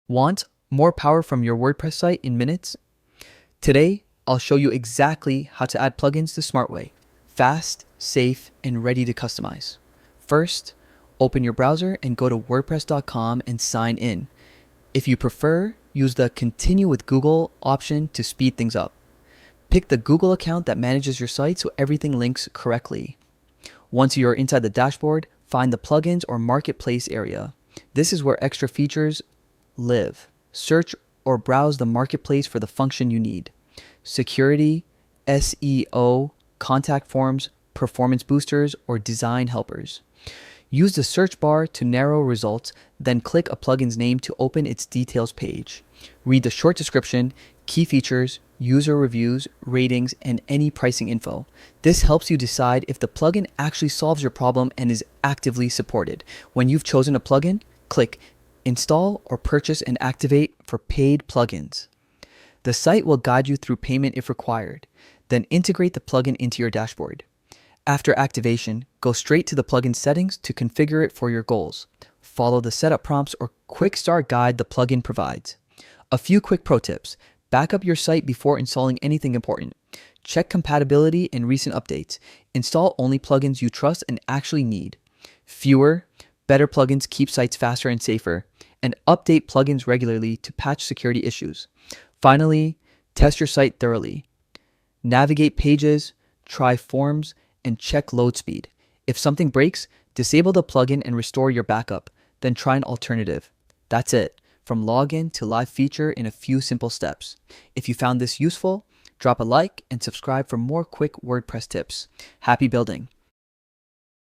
Want more power from your WordPress site in minutes? Today, I'll show you exactly how to add plugins the smart way, fast, safe, and ready to customize. First, open your browser and go to wordpress.com and sign in. If you prefer, use the Continue with Google option to speed things up. Pick the Google account that manages your site so everything links correctly. Once you're inside the dashboard, find the plugins or marketplace area. This is where extra features live. Search or browse the marketplace for the function you need. Security, SEO, contact forms, performance boosters, or design helpers. Use the search bar to narrow results, then click a plugin's name to open its details page. Read the short description, key features, user reviews, ratings, and any pricing info. This helps you decide if the plugin actually solves your problem and is actively supported. When you've chosen a plugin, click Install or purchase and activate for paid plugins. The site will guide you through payment if required. Then integrate the plugin into your dashboard. After activation, go straight to the plugin settings to configure it for your goals. Follow the setup prompts or quick start guide the plugin provides. A few quick pro tips. Back up your site before installing anything important. Check compatibility and recent updates. Install only plugins you trust and actually need. Fewer, better plugins keep sites faster and safer. And update plugins regularly to patch security issues. Finally, test your site thoroughly. Navigate pages, try forms, and check load speed. If something breaks, disable the plugin and restore your backup. Then try an alternative. That's it, from login to live feature in a few simple steps. If you found this useful, drop a like and subscribe for more quick WordPress tips. Happy building!